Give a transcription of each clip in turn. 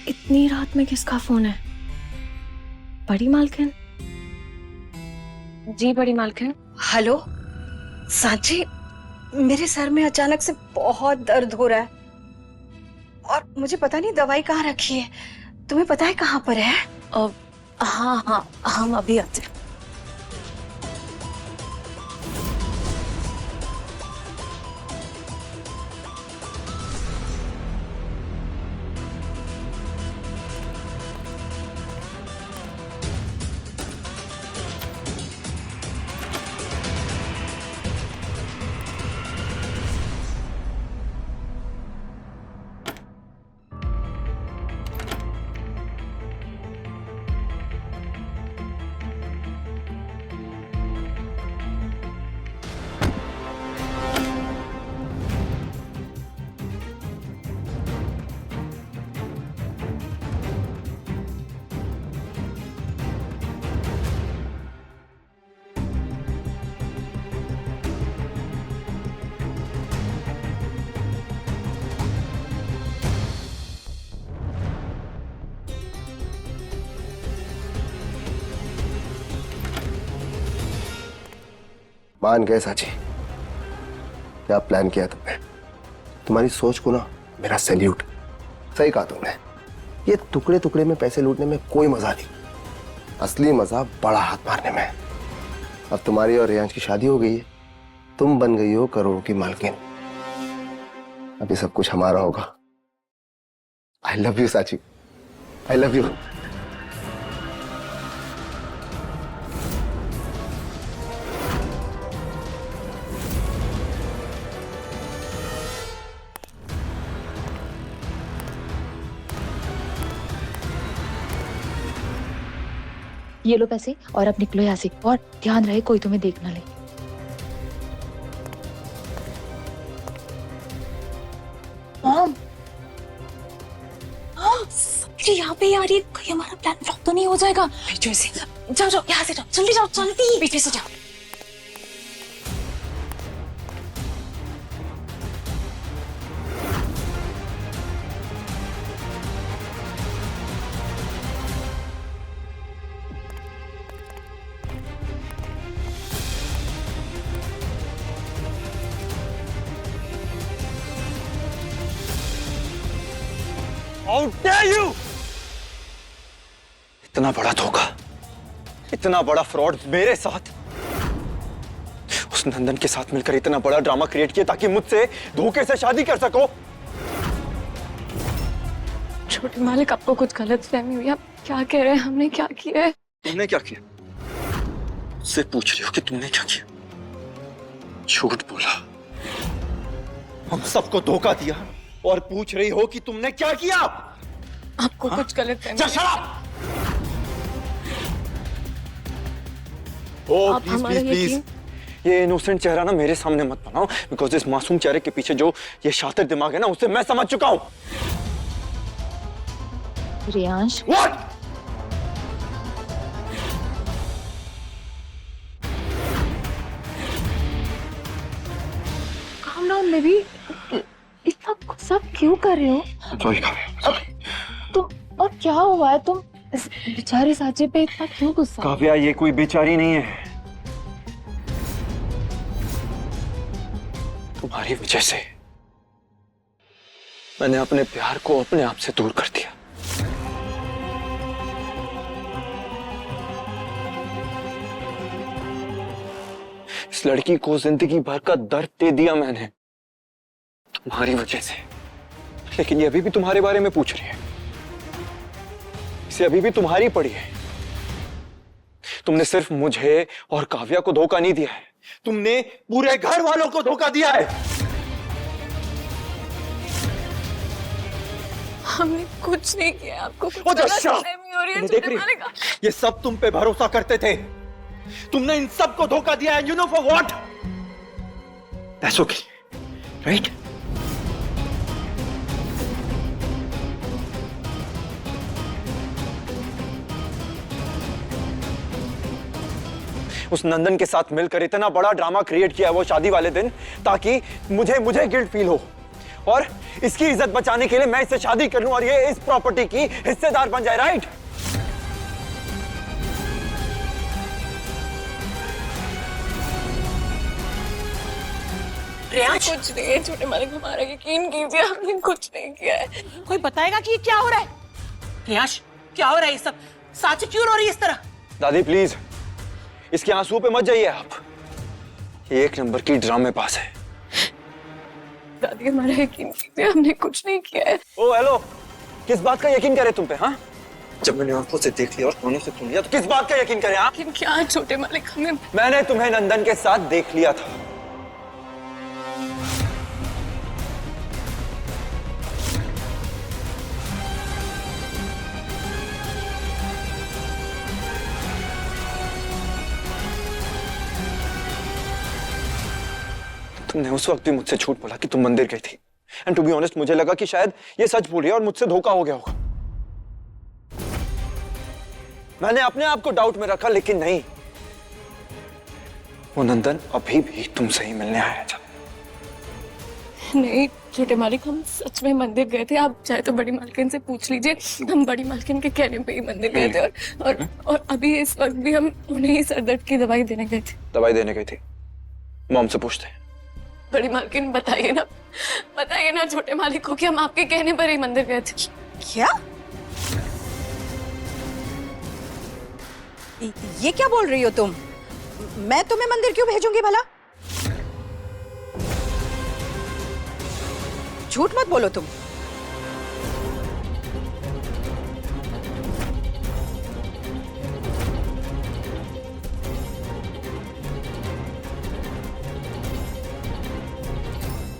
इतनी रात में किसका फोन है? बड़ी मालकिन? जी बड़ी मालकिन। हेलो सांची, मेरे सर में अचानक से बहुत दर्द हो रहा है और मुझे पता नहीं दवाई कहाँ रखी है। तुम्हें पता है कहाँ पर है? हाँ हाँ, हम अभी आते हैं। मान गए साची, क्या प्लान किया तुमने। तुम्हारी सोच को ना मेरा सैल्यूट। सही कहा तुमने, ये टुकड़े टुकड़े में पैसे लूटने में कोई मजा नहीं, असली मजा बड़ा हाथ मारने में है। अब तुम्हारी और रेयांश की शादी हो गई है, तुम बन गई हो करोड़ों की मालकिन। अभी सब कुछ हमारा होगा। आई लव यू साची, आई लव यू। ये लो पैसे और अब निकलो यहाँ से, और ध्यान रहे कोई तुम्हें देख ना ले। मॉम, समझी यहाँ पे आ रही है, कहीं हमारा प्लान फ्लॉप तो नहीं हो जाएगा। भेजो इसे। जाओ जाओ, यहाँ से जाओ, जल्दी जाओ, जल्दी पीछे से जाओ। How dare you! इतना बड़ा धोखा, इतना बड़ा फ्रॉड मेरे साथ, उस नंदन के साथ मिलकर इतना बड़ा ड्रामा क्रिएट किया ताकि मुझसे धोखे से शादी कर सको। छोटे मालिक, आपको कुछ गलत फहमी हुई। आप क्या कह रहे हैं? हमने क्या किया है? तुमने क्या किया? मुझसे पूछ रही हो कि तुमने क्या किया? झूठ बोला, हम सबको धोखा दिया और पूछ रही हो कि तुमने क्या किया? आपको कुछ गलत फहमी। ओह आप प्लीज हमारा प्लीज प्लीज, यकीन- ये इनोसेंट चेहरा ना मेरे सामने मत बनाओ, बिकॉज इस मासूम चेहरे के पीछे जो ये शातिर दिमाग है ना, उसे मैं समझ चुका हूं। Reyansh, What? calm down baby. इतना गुस्सा क्यों कर रहे हो? सॉरी काव्या, तुम, और क्या हुआ है? तुम इस बेचारे साचे पे इतना क्यों गुस्सा? काव्या ये कोई बेचारी नहीं है, तुम्हारी वजह से मैंने अपने प्यार को अपने आप से दूर कर दिया। इस लड़की को जिंदगी भर का दर्द दे दिया मैंने तुम्हारी वजह से, लेकिन ये अभी भी तुम्हारे बारे में पूछ रही है, इसे अभी भी तुम्हारी पड़ी है। तुमने सिर्फ मुझे और काव्या को धोखा नहीं दिया है, तुमने पूरे घर वालों को धोखा दिया है। हमने कुछ नहीं किया। आपको कुछ ओ गलत दशा! फहमी हो रही है। तुमने देख रही, छोटे मालिक, ये सब तुम पे भरोसा करते थे, तुमने इन सब को धोखा दिया है। You know for what? That's okay, right? उस नंदन के साथ मिलकर इतना बड़ा ड्रामा क्रिएट किया है वो शादी वाले दिन, ताकि मुझे गिल्ट फील हो और इसकी इज्जत बचाने के लिए मैं इससे शादी कर लूं और ये इस प्रॉपर्टी की हिस्सेदार बन जाए, राइट? कुछ नहीं है छोटे मालिक, हमारा यकीन कीजिए, हमने कुछ नहीं किया है। कोई बताएगा कि ये क्या हो रहा है? प्रियांश, क्या हो रहा है ये सब? साची क्यों रो रही है इस तरह? दादी प्लीज इसके आंसू पे मत जाइए आप, ये एक नंबर की ड्रामेबाज है। दादी हमारा यकीन कीजिए, हमने कुछ नहीं किया है। ओ हेलो, किस बात का यकीन करे तुम पे? हाँ, जब मैंने आंखों से देख लिया और कानों से सुन लिया तो किस बात का यकीन करे? हाँ, लेकिन क्या छोटे मालिक, मैंने तुम्हें नंदन के साथ देख लिया था। तुमने उस वक्त भी मुझसे झूठ बोला कि तुम मंदिर गई थी, एंड टू बी ऑनेस्ट मुझे लगा कि शायद ये सच बोल रही है और मुझसे धोखा हो गया होगा। मैंने अपने आप को डाउट में रखा, लेकिन नहीं, वो नंदन अभी भी तुमसे ही मिलने आया था। नहीं छोटे मालिक, हम सच में मंदिर गए थे। आप चाहे तो बड़ी मालकिन से पूछ लीजिए, हम बड़ी मालकिन के कहने पे ही मंदिर गए थे। और अभी इस वक्त भी हम उन्हें ही सरदर्द की दवाई देने गए थे। दवाई देने गई थी? मॉम से पूछते हैं। बड़ी मालकिन बताइए ना छोटे मालिक को कि हम आपके कहने पर ही मंदिर गए थे। क्या? ये क्या बोल रही हो तुम? मैं तुम्हें मंदिर क्यों भेजूंगी भला? झूठ मत बोलो तुम।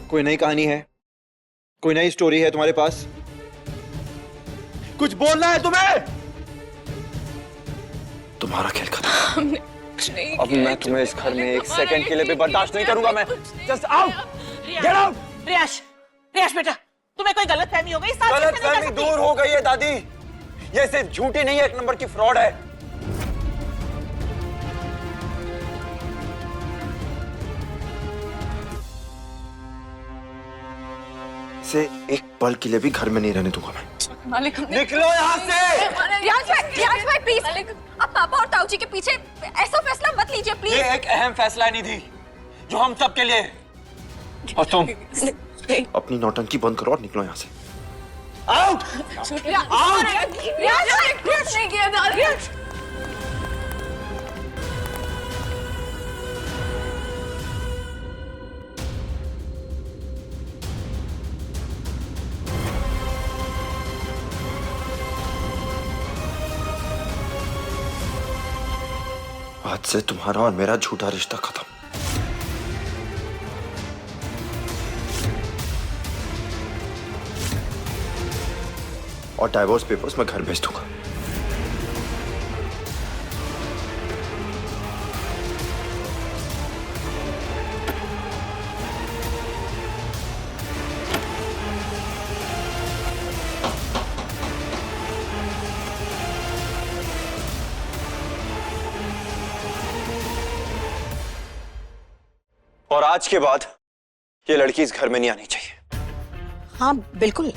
कोई नई कहानी है, कोई नई स्टोरी है तुम्हारे पास? कुछ बोलना है तुम्हें? तुम्हारा खेल खत्म। हमने कुछ नहीं अब किया मैं है, तुम्हें इस छोटे घर में मालिक, एक हमारा सेकंड के लिए भी यकीन बर्दाश्त नहीं कीजिए, करूंगा। मैं हमने कुछ नहीं जस्ट किया। Out, get out. प्रियांश बेटा, तुम्हें कोई गलतफहमी हो गई? साची से नहीं कर गलतफहमी सकती। दूर हो गई है दादी, ये सिर्फ झूठी नहीं है, एक नंबर की फ्रॉड है। से एक पल के लिए भी घर में नहीं रहने दूंगा मैं। मालिक हमने निकलो यहाँ से। प्रियांश भाई प्लीज, अब पापा और ताऊ जी के पीछे ऐसा फैसला मत लीजिए प्लीज। ये एक अहम फैसला है निधि, जो हम सब के लिए है। और तुम अपनी नौटंकी बंद करो और निकलो यहाँ से। आउट। कुछ नहीं किया दादी। आज से तुम्हारा और मेरा झूठा रिश्ता खत्म। और डाइवोर्स पेपर्स मैं घर भेज दूंगा। और आज के बाद ये लड़की इस घर में नहीं आनी चाहिए। हाँ बिल्कुल।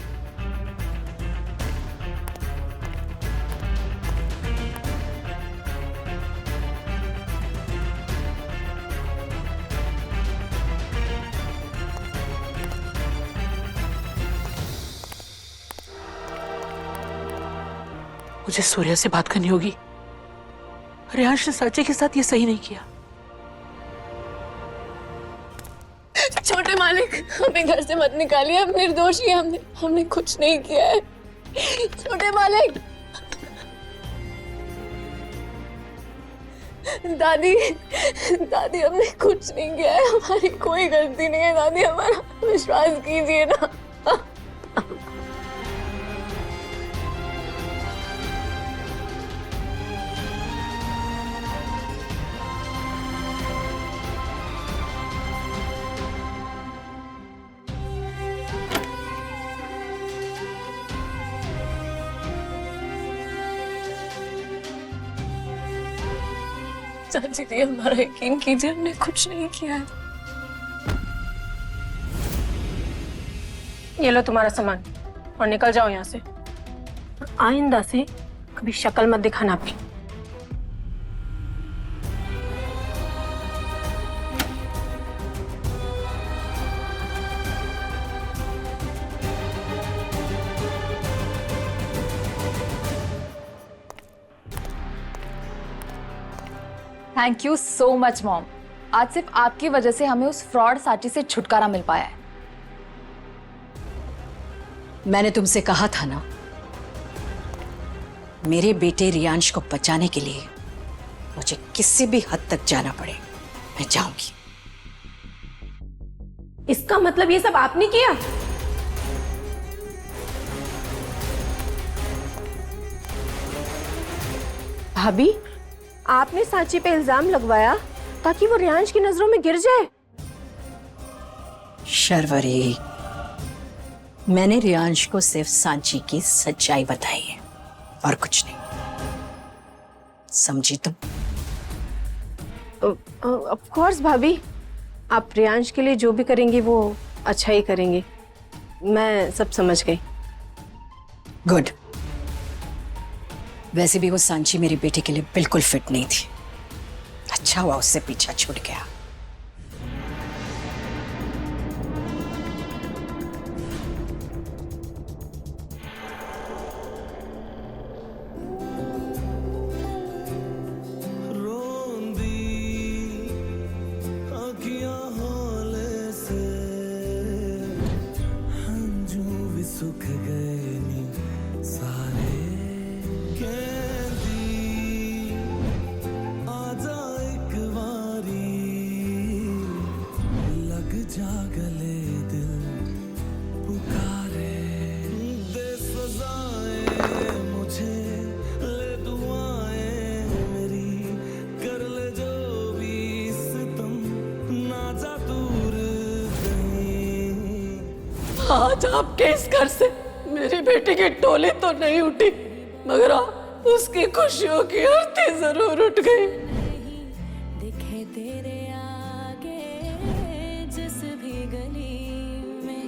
मुझे सूर्या से बात करनी होगी। रियांश ने साची के साथ ये सही नहीं किया। छोटे मालिक, हमें घर से मत निकालिए, हम निर्दोष ही, हमने कुछ नहीं किया है। छोटे मालिक। दादी हमने कुछ नहीं किया है, हमारी कोई गलती नहीं है दादी, हमारा विश्वास कीजिए ना। चाची जी हमारा यकीन कीजिए, हमने कुछ नहीं किया है। ये लो तुम्हारा सामान और निकल जाओ यहाँ से। और आइंदा से कभी शक्ल मत दिखाना अपनी। Thank you so much mom. आज सिर्फ आपकी वजह से हमें उस फ्रॉड साची से छुटकारा मिल पाया है। मैंने तुमसे कहा था ना, मेरे बेटे रियांश को बचाने के लिए मुझे किसी भी हद तक जाना पड़े मैं जाऊंगी। इसका मतलब ये सब आपने किया? भाभी, आपने सांची पे इल्जाम लगवाया ताकि वो रियांश की नजरों में गिर जाए। शर्वरी, मैंने रियांश को सिर्फ सांची की सच्चाई बताई है और कुछ नहीं। समझी तुम? ऑफ कोर्स भाभी, आप रियांश के लिए जो भी करेंगी वो अच्छा ही करेंगी। मैं सब समझ गई। गुड। वैसे भी वो सांची मेरे बेटे के लिए बिल्कुल फिट नहीं थी। अच्छा हुआ उससे पीछा छूट गया। आज आपके इस घर से मेरी बेटी की टोली तो नहीं उठी, मगर उसकी खुशियों की आरती जरूर उठ गई। दिखे तेरे आगे जिस भी गली में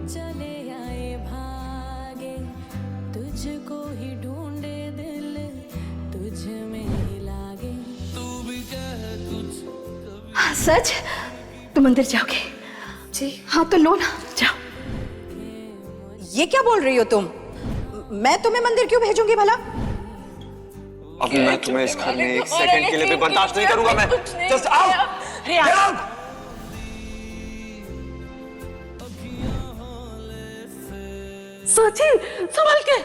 चले आए भागे, तुझको ही ढूंढे दिल तुझ में ही लागे। तू भी कह कुछ। सच? तुम मंदिर जाओगे? जी हाँ, तो लो ना, जाओ। ये क्या बोल रही हो तुम? मैं तुम्हें मंदिर क्यों भेजूंगी भला? अब मैं तुम्हें इस घर में एक सेकंड के लिए भी बर्दाश्त नहीं करूंगा। मैं जस्ट आउट। रियांश, सांची संभल के।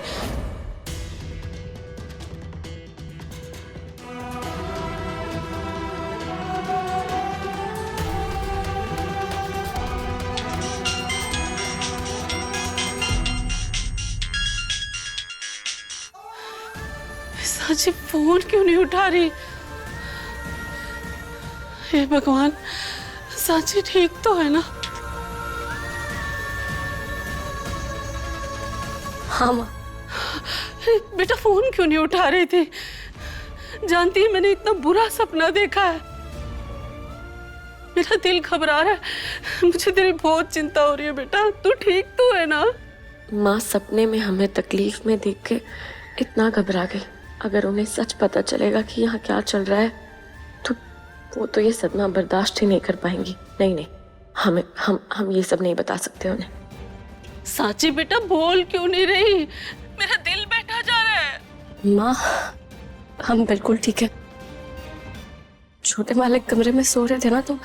सांची फोन क्यों नहीं उठा रही? हे भगवान, सांची ठीक तो है ना? हाँ माँ। अरे बेटा, फोन क्यों नहीं उठा रही थी? जानती है मैंने इतना बुरा सपना देखा है। मेरा दिल घबरा रहा है। मुझे तेरी बहुत चिंता हो रही है बेटा। तू ठीक तो है ना? माँ सपने में हमें तकलीफ में देख के इतना घबरा गई। अगर उन्हें सच पता चलेगा कि यहाँ क्या चल रहा है तो वो तो ये सदमा बर्दाश्त ही नहीं कर पाएंगी। नहीं नहीं, हम ये सब नहीं बता सकते उन्हें। सांची बेटा, बोल क्यों नहीं रही? मेरा दिल बैठा जा रहा है। माँ, हम बिल्कुल ठीक है। छोटे मालिक कमरे में सो रहे थे ना, तो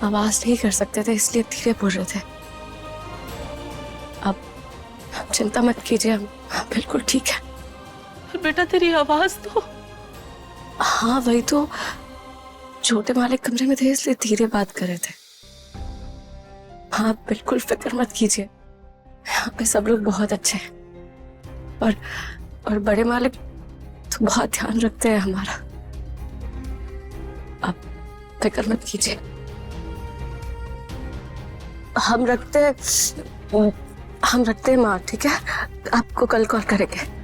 आवाज नहीं कर सकते थे, इसलिए धीरे बोल रहे थे। अब चिंता मत कीजिए, हम बिल्कुल ठीक है। बेटा, तेरी आवाज तो। हाँ वही तो, छोटे मालिक कमरे में थे इसलिए धीरे बात कर रहे थे। हाँ बिल्कुल फिक्र मत कीजिए, यहाँ पे सब लोग बहुत अच्छे हैं। और बड़े मालिक तो बहुत ध्यान रखते हैं हमारा। आप फिक्र मत कीजिए। हम रखते हैं माँ, ठीक है? आपको कल कॉल करेंगे।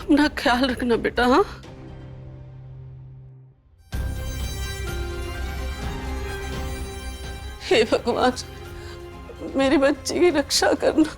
अपना ख्याल रखना बेटा। हाँ, हे भगवान, मेरी बच्ची की रक्षा करना।